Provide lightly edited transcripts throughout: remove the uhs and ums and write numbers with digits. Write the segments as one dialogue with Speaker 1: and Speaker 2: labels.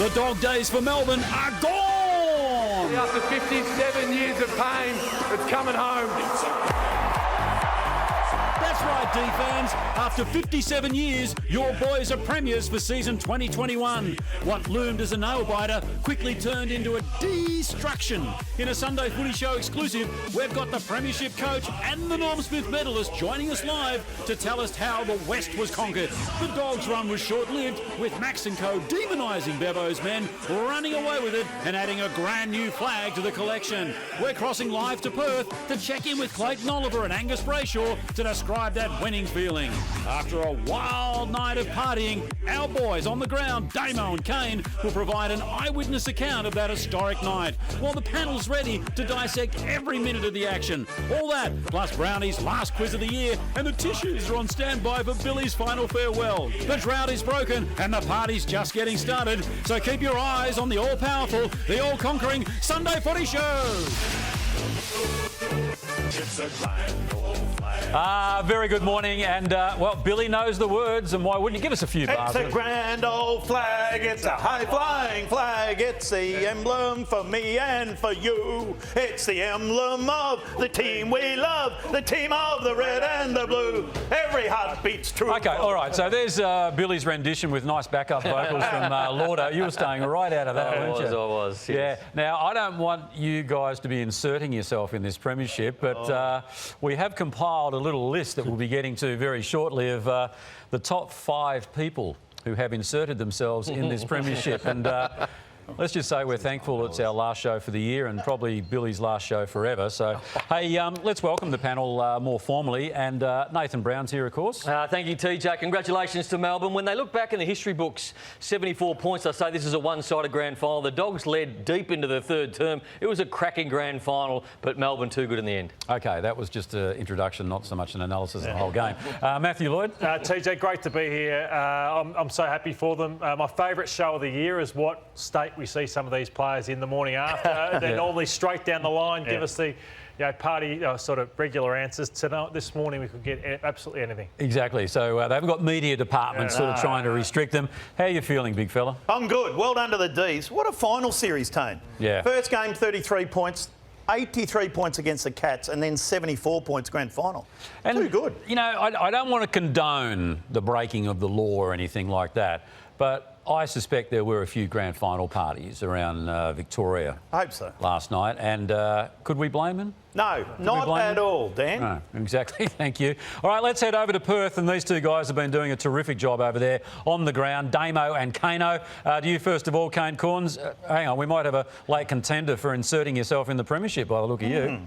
Speaker 1: The dog days for Melbourne are gone!
Speaker 2: After 57 years of pain, it's coming home.
Speaker 1: That's right, D-fans. After 57 years, your boys are premiers for season 2021. What loomed as a nail-biter quickly turned into a destruction. In a Sunday Footy Show exclusive, we've got the premiership coach and the Norm Smith medalist joining us live to tell us how the West was conquered. The Dogs' run was short-lived, with Max and co demonising Bevo's men, running away with it and adding a brand new flag to the collection. We're crossing live to Perth to check in with Clayton Oliver and Angus Brayshaw to describe that winning feeling. After a wild night of partying, our boys on the ground, Damo and Kane, will provide an eyewitness account of that historic night, while the panel's ready to dissect every minute of the action. All that, plus Brownie's last quiz of the year, and the tissues are on standby for Billy's final farewell. The drought is broken, and the party's just getting started, so keep your eyes on the all-powerful, the all-conquering Sunday Footy Show.
Speaker 3: Very good morning, and well, Billy knows the words, and why wouldn't you give us a few bars?
Speaker 4: It's a grand old flag, it's a high-flying flag, it's the emblem for me and for you. It's the emblem of the team we love, the team of the red and the blue. Every heart beats true.
Speaker 3: Okay, all right, so there's Billy's rendition with nice backup vocals from Lauder. You were staying right out of that, weren't you?
Speaker 5: I was,
Speaker 3: Yeah.
Speaker 5: yes.
Speaker 3: Now, I don't want you guys to be inserting yourself in this premiership, but we have compiled a little list that we'll be getting to very shortly of the top 5 people who have inserted themselves in this premiership. And let's just say we're thankful it's our last show for the year and probably Billy's last show forever. So, hey, let's welcome the panel more formally. And Nathan Brown's here, of course.
Speaker 5: Thank you, TJ. Congratulations to Melbourne. When they look back in the history books, 74 points, they say this is a one-sided grand final. The Dogs led deep into the third term. It was a cracking grand final, but Melbourne too good in the end.
Speaker 3: OK, that was just an introduction, not so much an analysis of the whole game. Matthew Lloyd?
Speaker 6: TJ, great to be here. I'm so happy for them. My favourite show of the year is what state we see some of these players in the morning after. They're normally straight down the line, give us the party sort of regular answers. Tonight, this morning, we could get absolutely anything.
Speaker 3: Exactly. So they haven't got media departments sort of trying to restrict them. How are you feeling, big fella?
Speaker 4: I'm good. Well done to the D's. What a final series, Tone.
Speaker 3: Yeah.
Speaker 4: First game, 33 points. 83 points against the Cats and then 74 points grand final.
Speaker 3: And,
Speaker 4: too good.
Speaker 3: You know, I don't want to condone the breaking of the law or anything like that, but I suspect there were a few grand final parties around Victoria.
Speaker 4: I hope so.
Speaker 3: Last night, and could we blame them?
Speaker 4: No, not at all, Dan.
Speaker 3: No, exactly. Thank you. All right, let's head over to Perth, and these two guys have been doing a terrific job over there on the ground, Damo and Kano. To you first of all, Kane Corns. Hang on, we might have a late contender for inserting yourself in the premiership by the look of you.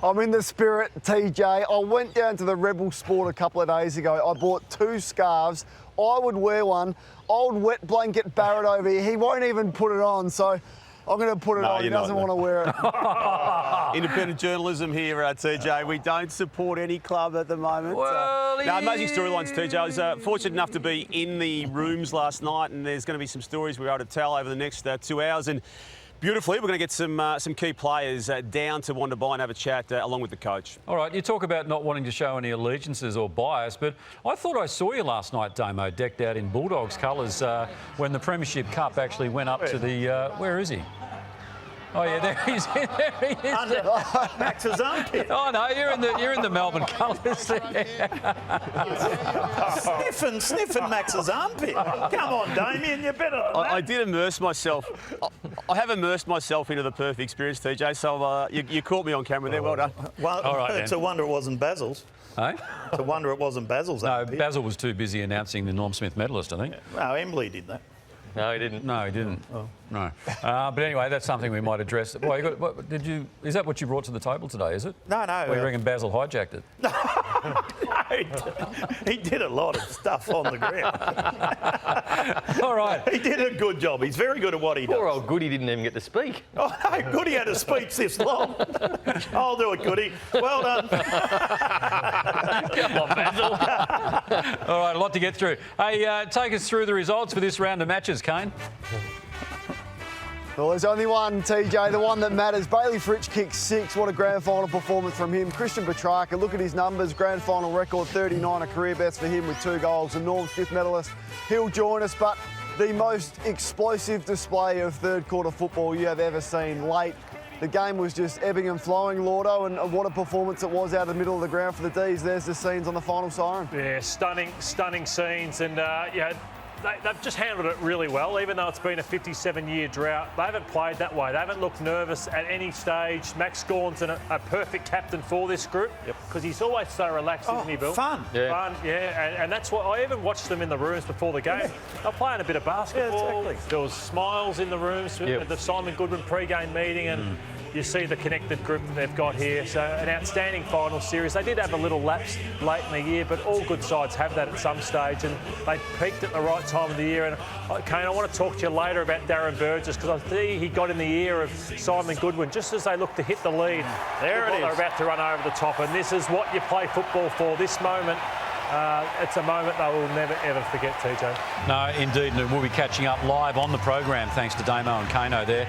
Speaker 7: I'm in the spirit, TJ. I went down to the Rebel Sport a couple of days ago. I bought 2 scarves. I would wear one. Old wet blanket Barrett over here, he won't even put it on, so I'm going to put it on. He doesn't want to wear it.
Speaker 8: Independent journalism here, TJ. We don't support any club at the moment.
Speaker 3: Well,
Speaker 8: amazing storylines, TJ. I was fortunate enough to be in the rooms last night, and there's going to be some stories we're able to tell over the next 2 hours. And beautifully, we're going to get some key players down to Wonderby and have a chat along with the coach.
Speaker 3: All right, you talk about not wanting to show any allegiances or bias, but I thought I saw you last night, Damo, decked out in Bulldogs colours when the Premiership Cup actually went up to the... where is he? Oh yeah, there he is. There he is.
Speaker 4: Under Max's armpit.
Speaker 3: Oh no, you're in the Melbourne colours there.
Speaker 4: Sniffing Max's armpit. Come on, Damien, you're better than that.
Speaker 8: I did immerse myself. I have immersed myself into the Perth experience, TJ. So you caught me on camera there. Well done.
Speaker 4: Well,
Speaker 3: all right,
Speaker 4: it's a wonder it wasn't Basil's.
Speaker 3: Hey?
Speaker 4: It's a wonder it wasn't Basil's.
Speaker 3: No, Basil was too busy announcing the Norm Smith medalist, I think.
Speaker 4: No, Emily did that.
Speaker 5: No, he didn't.
Speaker 3: No, he didn't. Oh. No. But anyway, that's something we might address. Well, is that what you brought to the table today, is it?
Speaker 4: No.
Speaker 3: Well, you reckon Basil hijacked it?
Speaker 4: No, he did a lot of stuff on the ground.
Speaker 3: All right.
Speaker 4: He did a good job. He's very good at what he does.
Speaker 5: Poor old Goody didn't even get to speak.
Speaker 4: Oh, no, Goody had a speech this long. I'll do it, Goody. Well done.
Speaker 5: Come on, Basil.
Speaker 3: All right, a lot to get through. Hey, take us through the results for this round of matches, Kane.
Speaker 7: Well, there's only one, TJ, the one that matters. Bailey Fritsch kicked 6. What a grand final performance from him. Christian Petrarca, look at his numbers. Grand final record 39, a career best for him with 2 goals. A Norm Smith medalist. He'll join us, but the most explosive display of third quarter football you have ever seen. Late, the game was just ebbing and flowing, Lordo, and what a performance it was out of the middle of the ground for the D's. There's the scenes on the final siren.
Speaker 6: Yeah, stunning scenes, and they've just handled it really well. Even though it's been a 57-year drought, they haven't played that way. They haven't looked nervous at any stage. Max Gawn's a perfect captain for this group because he's always so relaxed, isn't he, Bill?
Speaker 4: Fun.
Speaker 6: Fun, yeah. And that's what I even watched them in the rooms before the game. They're playing a bit of basketball.
Speaker 4: Yeah, exactly.
Speaker 6: There was smiles in the rooms at the Simon Goodwin pre-game meeting, and you see the connected group that they've got here. So an outstanding final series. They did have a little lapse late in the year, but all good sides have that at some stage, and they peaked at the right time of the year. And Kane, I want to talk to you later about Darren Burgess, because I see he got in the ear of Simon Goodwin just as they looked to hit the lead.
Speaker 4: There it is.
Speaker 6: They're about to run over the top, and this is what you play football for. This moment. It's a moment they will never, ever forget, TJ.
Speaker 3: No, indeed. And we'll be catching up live on the program, thanks to Damo and Kano there,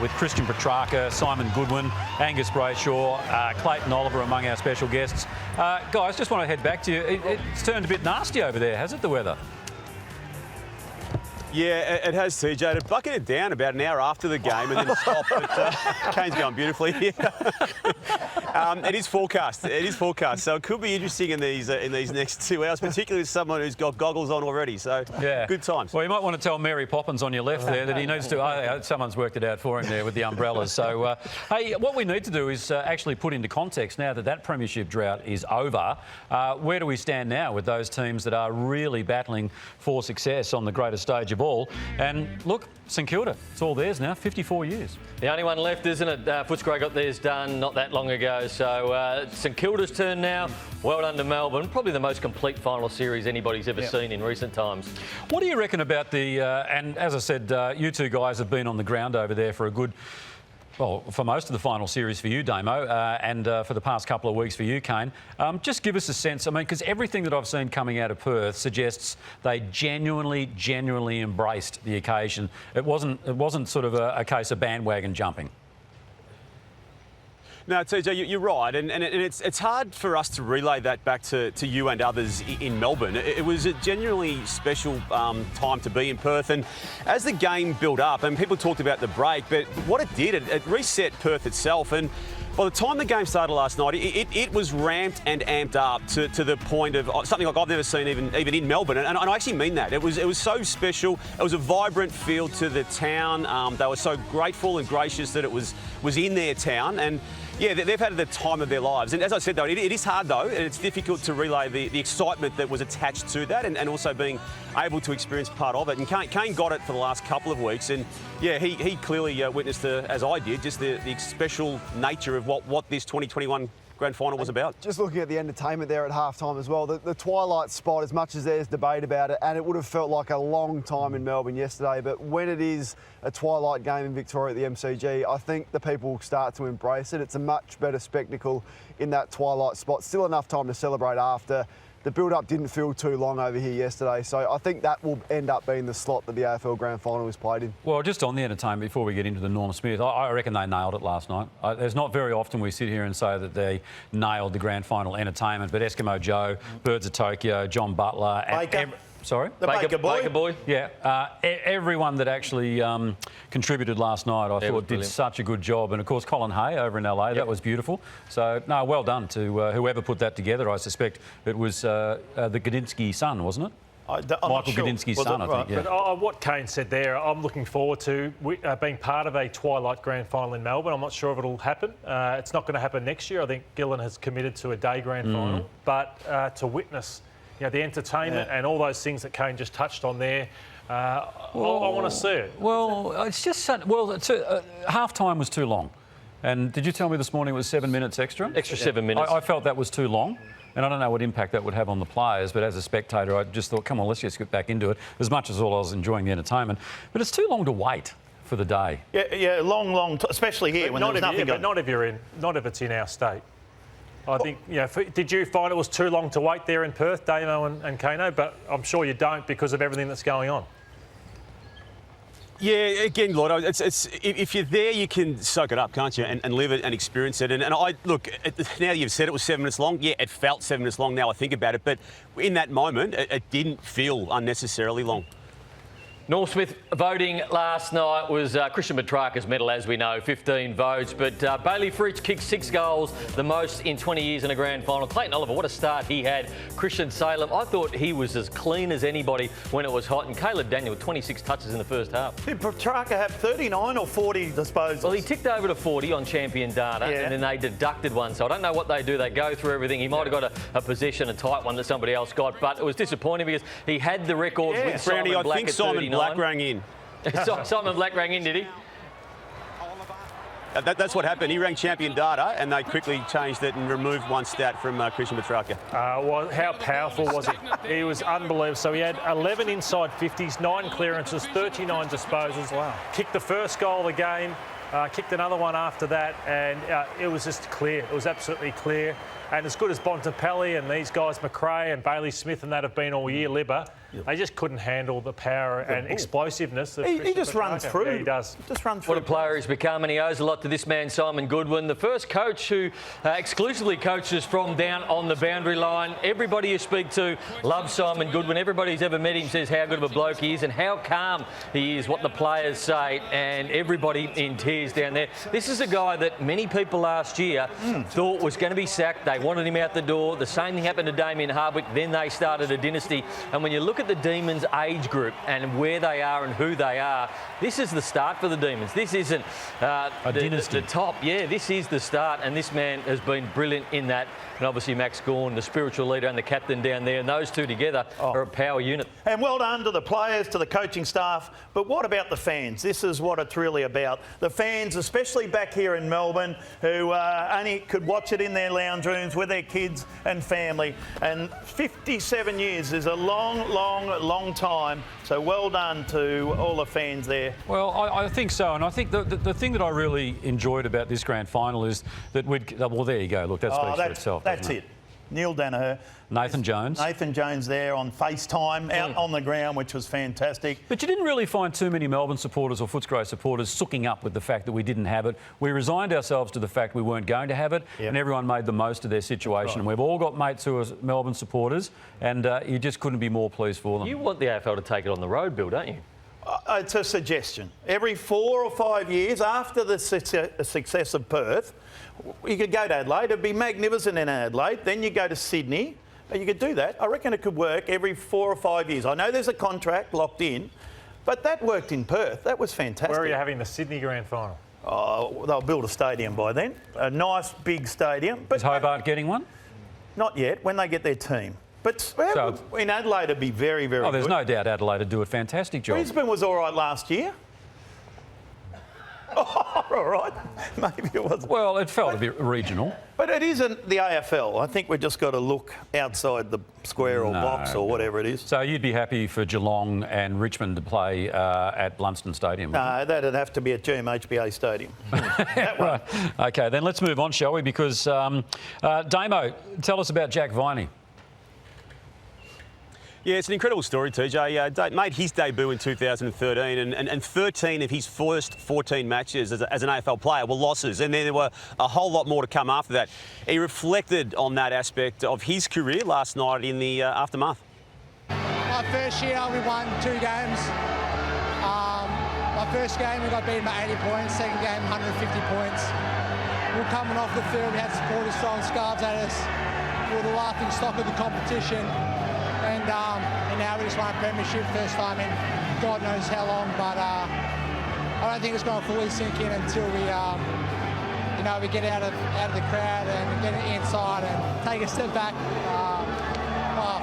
Speaker 3: with Christian Petrarca, Simon Goodwin, Angus Brayshaw, Clayton Oliver among our special guests. Guys, just want to head back to you. It's turned a bit nasty over there, has it, the weather?
Speaker 8: Yeah, it has, TJ. It bucketed down about an hour after the game and then stopped. But Kane's going beautifully here. It is forecast. It is forecast. So it could be interesting in these next 2 hours, particularly with someone who's got goggles on already. So
Speaker 3: yeah,
Speaker 8: good times.
Speaker 3: Well, you might want to tell Mary Poppins on your left there that he needs to. Someone's worked it out for him there with the umbrellas. So, hey, what we need to do is actually put into context now that premiership drought is over. Where do we stand now with those teams that are really battling for success on the greatest stage of all? And look, St Kilda, it's all theirs now, 54 years.
Speaker 5: The only one left, isn't it? Footscray got theirs done not that long ago. So St Kilda's turn now. Well done to Melbourne. Probably the most complete final series anybody's ever seen in recent times.
Speaker 3: What do you reckon about the... and as I said, you two guys have been on the ground over there for a good... Well, for most of the final series for you, Damo, and for the past couple of weeks for you, Kane. Just give us a sense, I mean, because everything that I've seen coming out of Perth suggests they genuinely embraced the occasion. It wasn't sort of a case of bandwagon jumping.
Speaker 8: No, TJ, you're right, and it's hard for us to relay that back to you and others in Melbourne. It was a genuinely special time to be in Perth, and as the game built up, and people talked about the break, but what it did, it reset Perth itself, and by the time the game started last night, it was ramped and amped up to the point of something like I've never seen even in Melbourne, and I actually mean that. It was so special. It was a vibrant feel to the town. They were so grateful and gracious that it was in their town, and yeah, they've had the time of their lives. And as I said, though, it is hard, though, and it's difficult to relay the excitement that was attached to that and also being able to experience part of it. And Kane got it for the last couple of weeks. And, yeah, he clearly witnessed, as I did, just the special nature of what this 2021 Grand Final was about.
Speaker 7: Just looking at the entertainment there at halftime as well, the twilight spot, as much as there's debate about it, and it would have felt like a long time in Melbourne yesterday, but when it is a twilight game in Victoria at the MCG, I think the people will start to embrace it. It's a much better spectacle in that twilight spot. Still enough time to celebrate after. The build-up didn't feel too long over here yesterday, so I think that will end up being the slot that the AFL Grand Final is played in.
Speaker 3: Well, just on the entertainment, before we get into the Norm Smith, I reckon they nailed it last night. There's not very often we sit here and say that they nailed the Grand Final entertainment, but Eskimo Joe, Birds of Tokyo, John Butler... Sorry?
Speaker 4: The Baker Boy.
Speaker 3: Yeah. Everyone that actually contributed last night, I thought, did such a good job. And, of course, Colin Hay over in LA, that was beautiful. So, no, well done to whoever put that together. I suspect it was the Gudinski son, wasn't it? Michael Gudinski's son, I think. Yeah.
Speaker 6: But what Kane said there, I'm looking forward to being part of a twilight grand final in Melbourne. I'm not sure if it'll happen. It's not going to happen next year. I think Gillen has committed to a day grand final. But to witness... You know, the entertainment and all those things that Kane just touched on there, I want to see it.
Speaker 3: Well, it's just... half-time was too long. And did you tell me this morning it was 7 minutes extra?
Speaker 5: Extra 7 minutes.
Speaker 3: I felt that was too long. And I don't know what impact that would have on the players, but as a spectator, I just thought, come on, let's just get back into it, as much as all I was enjoying the entertainment. But it's too long to wait for the day.
Speaker 4: Yeah, long, especially here when there's nothing going on.
Speaker 6: Not if it's in our state. I think, you know, did you find it was too long to wait there in Perth, Damo and Kano? But I'm sure you don't because of everything that's going on.
Speaker 8: Yeah, again, Lord, it's if you're there, you can soak it up, can't you, and live it and experience it. And I look, now you've said it was 7 minutes long. Yeah, it felt 7 minutes long. Now I think about it, but in that moment, it didn't feel unnecessarily long.
Speaker 5: Norm Smith voting last night was Christian Petrarca's medal, as we know, 15 votes. But Bailey Fritsch kicked 6 goals, the most in 20 years in a grand final. Clayton Oliver, what a start he had. Christian Salem, I thought he was as clean as anybody when it was hot. And Caleb Daniel, 26 touches in the first half.
Speaker 4: Did Petrarca have 39 or 40 disposals?
Speaker 5: Well, he ticked over to 40 on champion data, and then they deducted one. So I don't know what they do. They go through everything. He might have got a possession, a tight one that somebody else got. But it was disappointing because he had the records with Simon
Speaker 8: Brownie,
Speaker 5: Black
Speaker 8: I think
Speaker 5: at
Speaker 8: Simon
Speaker 5: 39.
Speaker 8: Black rang in.
Speaker 5: Simon Black rang in, did he?
Speaker 8: That's what happened. He rang champion data and they quickly changed it and removed one stat from Christian Petrarca.
Speaker 6: Well, how powerful was it? He was unbelievable. So he had 11 inside 50s, 9 clearances, 39 disposals. Wow. Kicked the first goal of the game, kicked another one after that, and it was just clear. It was absolutely clear. And as good as Bontempelli and these guys, McRae and Bailey Smith and that have been all year, Libba, they just couldn't handle the power and explosiveness of
Speaker 4: he just runs through.
Speaker 6: Yeah, he does.
Speaker 4: Just runs through.
Speaker 5: What a player he's become, and he owes a lot to this man, Simon Goodwin, the first coach who exclusively coaches from down on the boundary line. Everybody you speak to loves Simon Goodwin. Everybody who's ever met him says how good of a bloke he is and how calm he is, what the players say, and everybody in tears down there. This is a guy that many people last year thought was going to be sacked. They wanted him out the door. The same thing happened to Damien Hardwick. Then they started a dynasty. And when you look at the Demons age group and where they are and who they are, this is the start for the Demons. This isn't the top. Yeah, this is the start, and this man has been brilliant in that. And obviously Max Gawn, the spiritual leader, and the captain down there, and those two together are a power unit.
Speaker 4: And well done to the players, to the coaching staff. But what about the fans? This is what it's really about. The fans, especially back here in Melbourne, who only could watch it in their lounge rooms with their kids and family. And 57 years is a long, long, long time. So well done to all the fans there.
Speaker 3: Well, I think so. And I think the thing that I really enjoyed about this grand final is that well, there you go. Look, that speaks for itself.
Speaker 4: That's it. Neil Danaher.
Speaker 3: Nathan Jones.
Speaker 4: Nathan Jones there on FaceTime, out on the ground, which was fantastic.
Speaker 3: But you didn't really find too many Melbourne supporters or Footscray supporters sooking up with the fact that we didn't have it. We resigned ourselves to the fact we weren't going to have it, and everyone made the most of their situation. And we've all got mates who are Melbourne supporters, and you just couldn't be more pleased for them.
Speaker 5: You want the AFL to take it on the road, Bill, don't you?
Speaker 4: It's a suggestion. Every 4 or 5 years after the success of Perth, you could go to Adelaide. It'd be magnificent in Adelaide. Then you go to Sydney. You could do that. I reckon it could work every 4 or 5 years. I know there's a contract locked in, but that worked in Perth. That was fantastic.
Speaker 6: Where are you having the Sydney grand final?
Speaker 4: They'll build a stadium by then. A nice big stadium. But
Speaker 3: Is Hobart getting one?
Speaker 4: Not yet, when they get their team. But in Adelaide, it'd be very, very good.
Speaker 3: There's no doubt Adelaide would do a fantastic job.
Speaker 4: Brisbane was all right last year. Oh, all right. Maybe it wasn't.
Speaker 3: Well, it felt a bit regional.
Speaker 4: But it isn't the AFL. I think we've just got to look outside the square or box or whatever it is.
Speaker 3: So you'd be happy for Geelong and Richmond to play at Blunston Stadium?
Speaker 4: No, that'd have to be at GMHBA Stadium.
Speaker 3: Right. OK, then let's move on, shall we? Because, Damo, tell us about Jack Viney.
Speaker 8: Yeah, it's an incredible story, TJ. Made his debut in 2013 and 13 of his first 14 matches as an AFL player were losses, and then there were a whole lot more to come after that. He reflected on that aspect of his career last night in the aftermath.
Speaker 9: My first year we won 2 games. My first game we got beaten by 80 points, second game 150 points. We were coming off the field, we had supporters throwing scarves at us. We were the laughing stock of the competition. And now we just won a premiership first time in God knows how long, but I don't think it's going to fully sink in until we, we get out of the crowd and get inside and take a step back.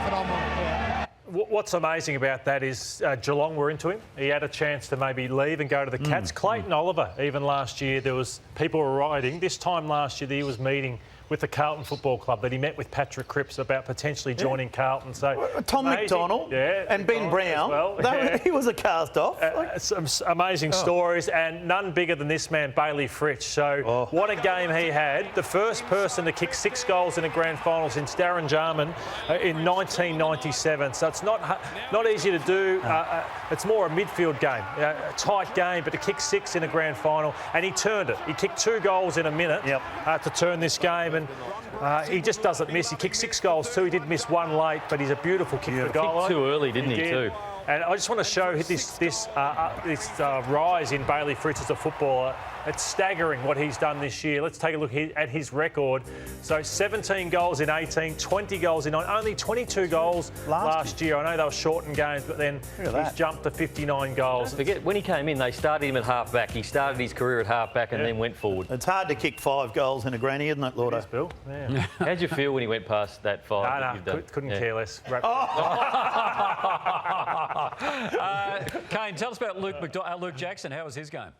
Speaker 9: Phenomenal. Yeah.
Speaker 6: What's amazing about that is Geelong were into him. He had a chance to maybe leave and go to the Cats. Clayton Oliver, even last year, there was people were writing. This time last year, he was meeting with the Carlton Football Club, that he met with Patrick Cripps about potentially joining Carlton. So
Speaker 4: Tom McDonald and Ben Brown, well. He was a cast-off.
Speaker 6: Some amazing stories, and none bigger than this man, Bailey Fritsch. So what a game he had. The first person to kick 6 goals in a grand final since Darren Jarman in 1997. So it's not easy to do. It's more a midfield game, a tight game, but to kick 6 in a grand final, and he turned it. He kicked 2 goals in a minute to turn this game. And he just doesn't miss. He kicked 6 goals too. He did miss 1 late, but he's a beautiful kick for goal.
Speaker 5: Kicked too early, didn't he too?
Speaker 6: And I just want to show this rise in Bailey Fritz as a footballer. It's staggering what he's done this year. Let's take a look at his record. So 17 goals in 18, 20 goals in 9, only 22 goals last year. I know they were shortened games, but then he's jumped to 59 goals.
Speaker 5: Don't forget, when he came in, they started him at half-back. He started his career at half-back and then went forward.
Speaker 4: It's hard to kick 5 goals in a granny, isn't it, Lordo?
Speaker 6: Yes, Bill. Yeah.
Speaker 5: How'd you feel when he went past that 5?
Speaker 6: No, couldn't care less.
Speaker 3: Kane, tell us about Luke Jackson. How was his game?